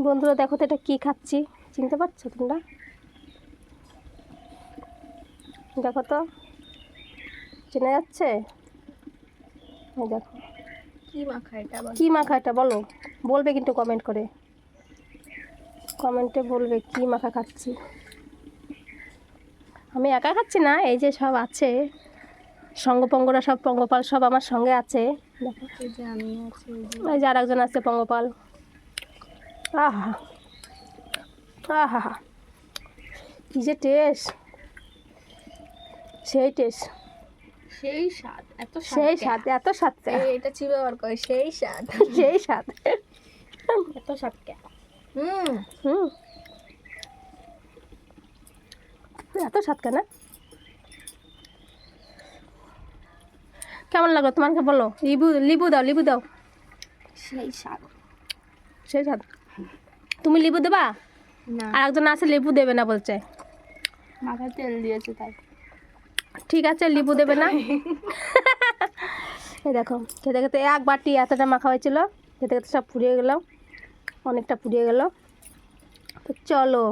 বন্ধুরা দেখো তো এটা কী খাচ্ছি, চিনতে পারছো তোমরা? দেখো তো, চেনা যাচ্ছে? এই দেখো কি মাখা এটা, কী মাখা এটা বলো, বলবে কিন্তু কমেন্ট করে, কমেন্টে বলবে কী মাখা খাচ্ছি। আমি একা খাচ্ছি না, এই যে সব আছে সঙ্গপঙ্গরা, সব পঙ্গপাল সব আমার সঙ্গে আছে। দেখো এই যে আমি আছি, এই যে আর একজন আছে পঙ্গপাল। আহা আহা, কি যে টেস্ট, সেই টেস্ট, সেই স্বাদ, এত সেই স্বাদ, এত স্বাদ, এটা ছিল আর কয় সেই স্বাদ, সেই স্বাদ, এত স্বাদ কে। হুম, এত স্বাদ কেন? কেমন লাগলো তোমাকে বলো? লিবু দাও, লিবু দাও। সেই স্বাদ, সেই স্বাদ। তুমি লিবু দেবা? না আর একজন আছে লিবু দেবে না বলছে। মাথায় তেল দিয়েছে তাই। ঠিক আছে, লিবু দেবে না। এই দেখো খেতে খেতে এক বাটি এতটা মাখা হয়েছিল, খেতে খেতে সব পুড়িয়ে গেল, অনেকটা পুড়িয়ে গেল। তো চলো